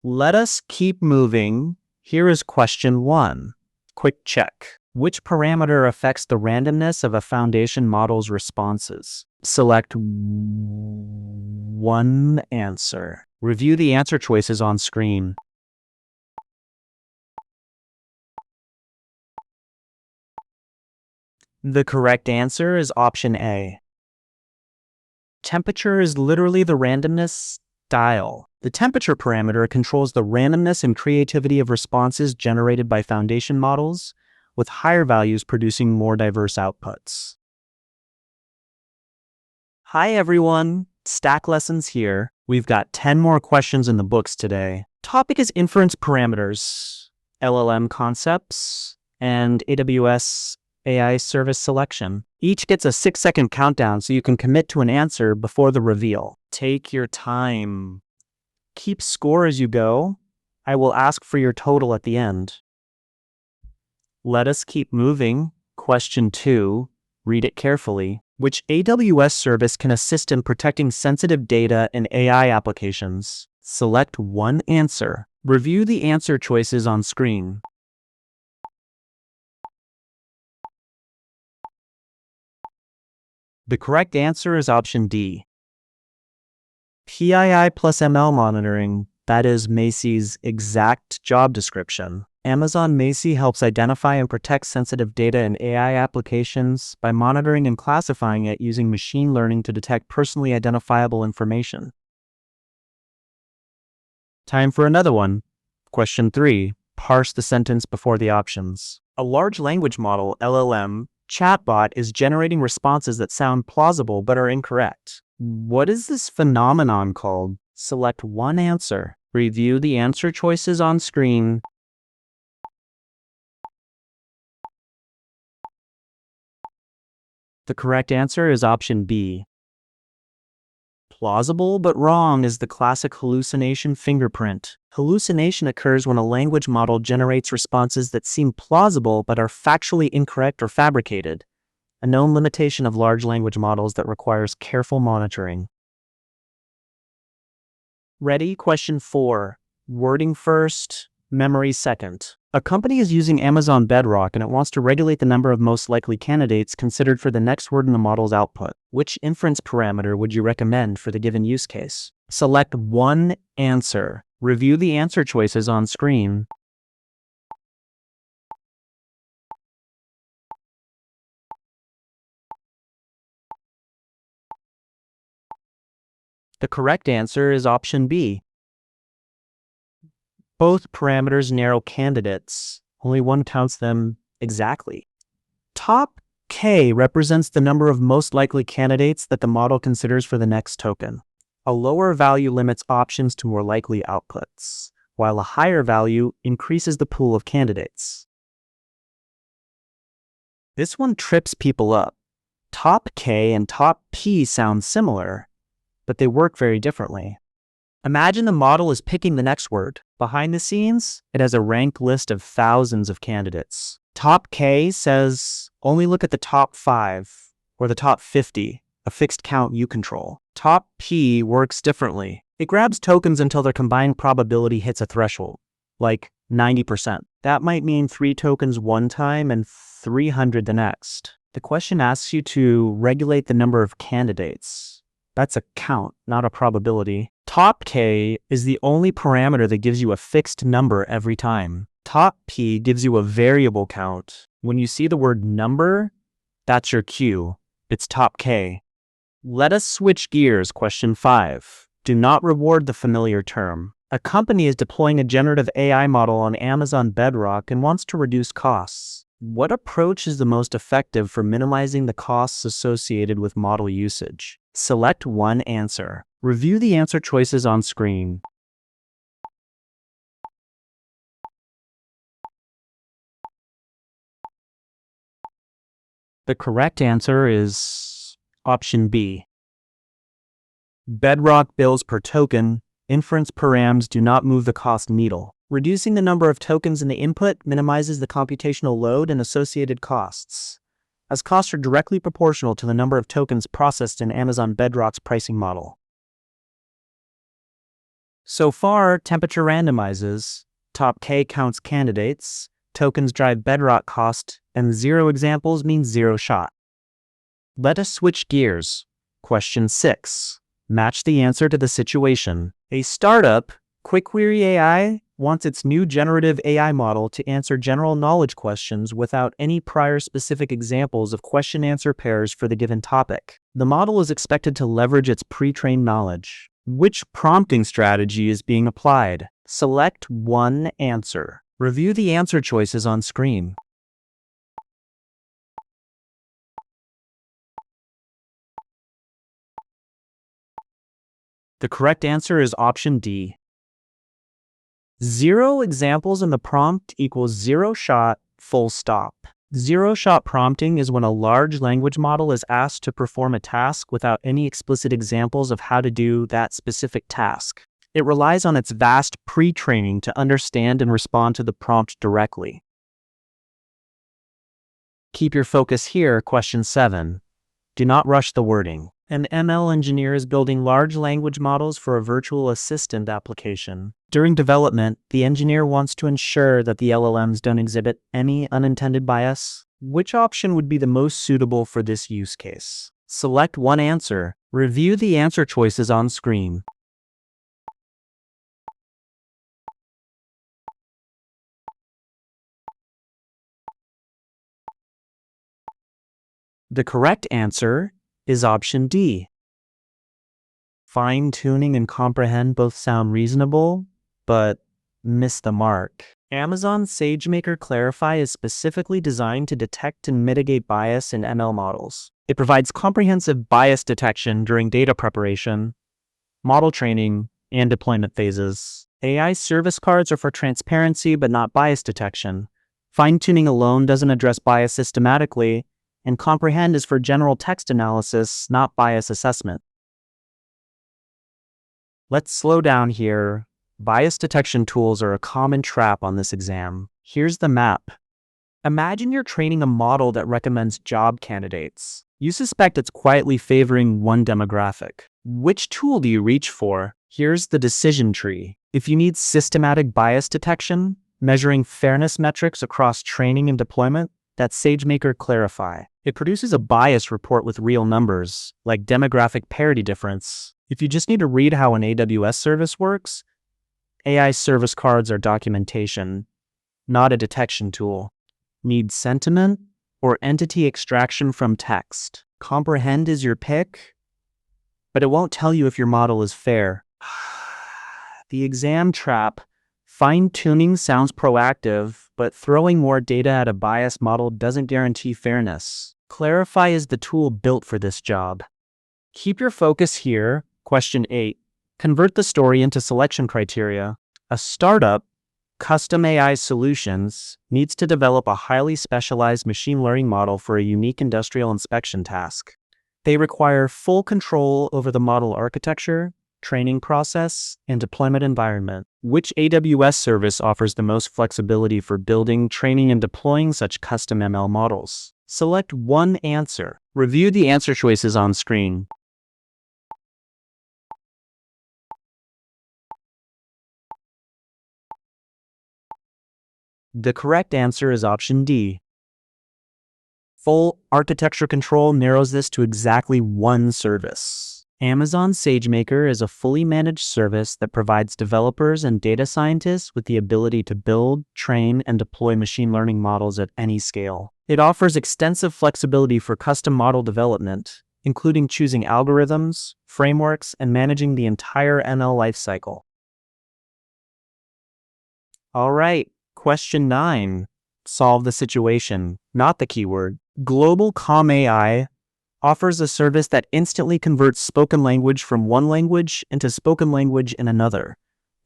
Let us keep moving. Here is question 1. Quick check. Which parameter affects the randomness of a foundation model's responses? Select one answer. Review the answer choices on screen. The correct answer is option A. Temperature is literally the randomness dial. The temperature parameter controls the randomness and creativity of responses generated by foundation models, with higher values producing more diverse outputs. Hi everyone, Stack Lessons here. We've got 10 more questions in the books today. Topic is inference parameters, LLM concepts, and AWS AI service selection. Each gets a 6-second countdown so you can commit to an answer before the reveal. Take your time. Keep score as you go. I will ask for your total at the end. Let us keep moving. Question 2. Read it carefully. Which AWS service can assist in protecting sensitive data in AI applications? Select one answer. Review the answer choices on screen. The correct answer is option D. PII plus ML monitoring, that is Macy's exact job description. Amazon Macy helps identify and protect sensitive data in AI applications by monitoring and classifying it using machine learning to detect personally identifiable information. Time for another one. Question 3. Parse the sentence before the options. A large language model, LLM, chatbot is generating responses that sound plausible but are incorrect. What is this phenomenon called? Select one answer. Review the answer choices on screen. The correct answer is option B. Plausible but wrong is the classic hallucination fingerprint. Hallucination occurs when a language model generates responses that seem plausible but are factually incorrect or fabricated, a known limitation of large language models that requires careful monitoring. Ready? Question 4. Wording first, memory second. A company is using Amazon Bedrock and it wants to regulate the number of most likely candidates considered for the next word in the model's output. Which inference parameter would you recommend for the given use case? Select one answer. Review the answer choices on screen. The correct answer is option B. Both parameters narrow candidates. Only one counts them exactly. Top K represents the number of most likely candidates that the model considers for the next token. A lower value limits options to more likely outputs, while a higher value increases the pool of candidates. This one trips people up. Top K and top P sound similar, but they work very differently. Imagine the model is picking the next word. Behind the scenes, it has a ranked list of thousands of candidates. Top K says, only look at the top 5 or the top 50, a fixed count you control. Top P works differently. It grabs tokens until their combined probability hits a threshold, like 90%. That might mean 3 tokens one time and 300 the next. The question asks you to regulate the number of candidates. That's a count, not a probability. Top K is the only parameter that gives you a fixed number every time. Top P gives you a variable count. When you see the word number, that's your cue. It's top K. Let us switch gears. Question 5. Do not reward the familiar term. A company is deploying a generative AI model on Amazon Bedrock and wants to reduce costs. What approach is the most effective for minimizing the costs associated with model usage? Select one answer. Review the answer choices on screen. The correct answer is option B. Bedrock bills per token. Inference params do not move the cost needle. Reducing the number of tokens in the input minimizes the computational load and associated costs, as costs are directly proportional to the number of tokens processed in Amazon Bedrock's pricing model. So far, temperature randomizes, top K counts candidates, tokens drive bedrock cost, and 0 examples means 0 shot. Let us switch gears. Question 6. Match the answer to the situation. A startup, QuickQuery AI, wants its new generative AI model to answer general knowledge questions without any prior specific examples of question-answer pairs for the given topic. The model is expected to leverage its pre-trained knowledge. Which prompting strategy is being applied? Select one answer. Review the answer choices on screen. The correct answer is option D. 0 examples in the prompt equals 0 shot, full stop. 0 shot prompting is when a large language model is asked to perform a task without any explicit examples of how to do that specific task. It relies on its vast pre-training to understand and respond to the prompt directly. Keep your focus here. Question 7. Do not rush the wording. An ML engineer is building large language models for a virtual assistant application. During development, the engineer wants to ensure that the LLMs don't exhibit any unintended bias. Which option would be the most suitable for this use case? Select one answer. Review the answer choices on screen. The correct answer is option D. Fine-tuning and comprehend both sound reasonable, but miss the mark. Amazon SageMaker Clarify is specifically designed to detect and mitigate bias in ML models. It provides comprehensive bias detection during data preparation, model training, and deployment phases. AI service cards are for transparency but not bias detection. Fine-tuning alone doesn't address bias systematically, and comprehend is for general text analysis, not bias assessment. Let's slow down here. Bias detection tools are a common trap on this exam. Here's the map. Imagine you're training a model that recommends job candidates. You suspect it's quietly favoring one demographic. Which tool do you reach for? Here's the decision tree. If you need systematic bias detection, measuring fairness metrics across training and deployment, that's SageMaker Clarify. It produces a bias report with real numbers, like demographic parity difference. If you just need to read how an AWS service works, AI service cards are documentation, not a detection tool. Need sentiment or entity extraction from text? Comprehend is your pick, but it won't tell you if your model is fair. The exam trap. Fine-tuning sounds proactive, but throwing more data at a biased model doesn't guarantee fairness. Clarify is the tool built for this job. Keep your focus here. Question 8. Convert the story into selection criteria. A startup, Custom AI Solutions, needs to develop a highly specialized machine learning model for a unique industrial inspection task. They require full control over the model architecture, training process, and deployment environment. Which AWS service offers the most flexibility for building, training, and deploying such custom ML models? Select one answer. Review the answer choices on screen. The correct answer is option D. Full architecture control narrows this to exactly one service. Amazon SageMaker is a fully managed service that provides developers and data scientists with the ability to build, train, and deploy machine learning models at any scale. It offers extensive flexibility for custom model development, including choosing algorithms, frameworks, and managing the entire ML lifecycle. All right, question 9. Solve the situation, not the keyword. Global Com AI offers a service that instantly converts spoken language from one language into spoken language in another,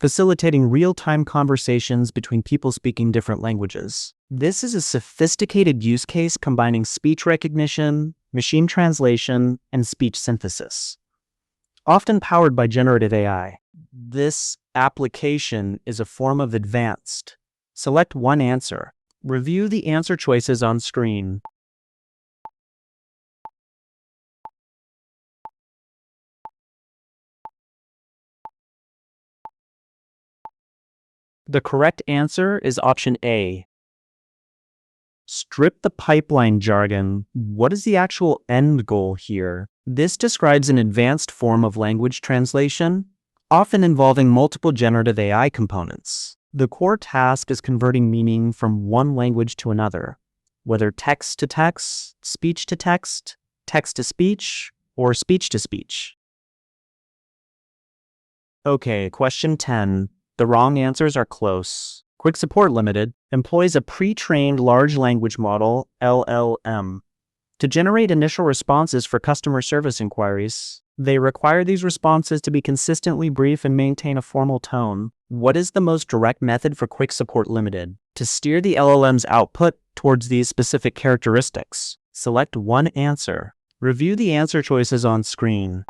facilitating real-time conversations between people speaking different languages. This is a sophisticated use case combining speech recognition, machine translation, and speech synthesis, often powered by generative AI. This application is a form of advanced. Select one answer. Review the answer choices on screen. The correct answer is option A. Strip the pipeline jargon. What is the actual end goal here? This describes an advanced form of language translation, often involving multiple generative AI components. The core task is converting meaning from one language to another, whether text to text, speech to text, text to speech, or speech to speech. Okay, question 10. The wrong answers are close. Quick Support Limited employs a pre-trained large language model, LLM, to generate initial responses for customer service inquiries. They require these responses to be consistently brief and maintain a formal tone. What is the most direct method for Quick Support Limited to steer the LLM's output towards these specific characteristics? Select one answer. Review the answer choices on screen.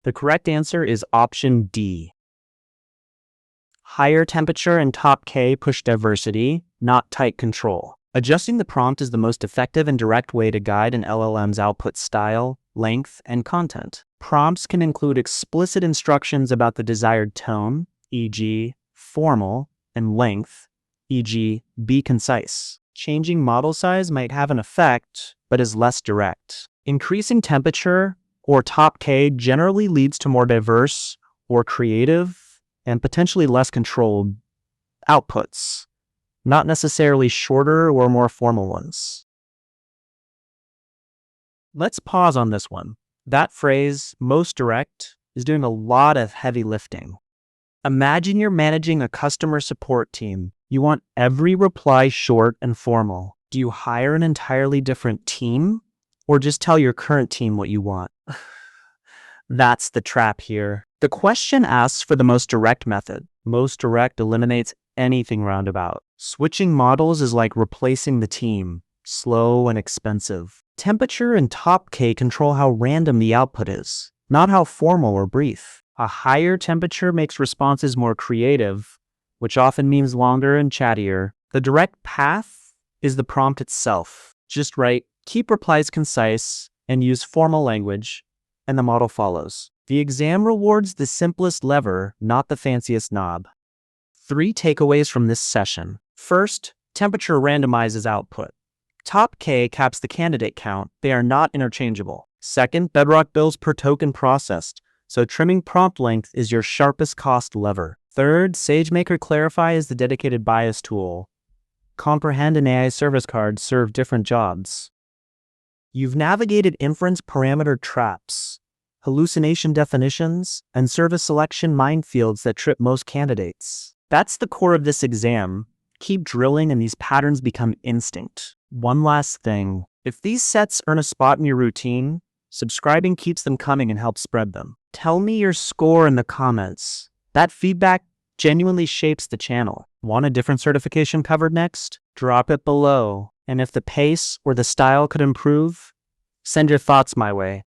The correct answer is option D. Higher temperature and top K push diversity, not tight control. Adjusting the prompt is the most effective and direct way to guide an LLM's output style, length, and content. Prompts can include explicit instructions about the desired tone, e.g., formal, and length, e.g., be concise. Changing model size might have an effect, but is less direct. Increasing temperature or top K generally leads to more diverse or creative and potentially less controlled outputs, not necessarily shorter or more formal ones. Let's pause on this one. That phrase, most direct, is doing a lot of heavy lifting. Imagine you're managing a customer support team. You want every reply short and formal. Do you hire an entirely different team, or just tell your current team what you want? That's the trap here. The question asks for the most direct method. Most direct eliminates anything roundabout. Switching models is like replacing the team. Slow and expensive. Temperature and top K control how random the output is, not how formal or brief. A higher temperature makes responses more creative, which often means longer and chattier. The direct path is the prompt itself. Just write, keep replies concise, and use formal language, and the model follows. The exam rewards the simplest lever, not the fanciest knob. 3 takeaways from this session. First, temperature randomizes output. Top K caps the candidate count. They are not interchangeable. Second, Bedrock bills per token processed, so trimming prompt length is your sharpest cost lever. Third, SageMaker Clarify is the dedicated bias tool. Comprehend and AI service cards serve different jobs. You've navigated inference parameter traps, hallucination definitions, and service selection minefields that trip most candidates. That's the core of this exam. Keep drilling and these patterns become instinct. One last thing. If these sets earn a spot in your routine, subscribing keeps them coming and helps spread them. Tell me your score in the comments. That feedback genuinely shapes the channel. Want a different certification covered next? Drop it below. And if the pace or the style could improve, send your thoughts my way.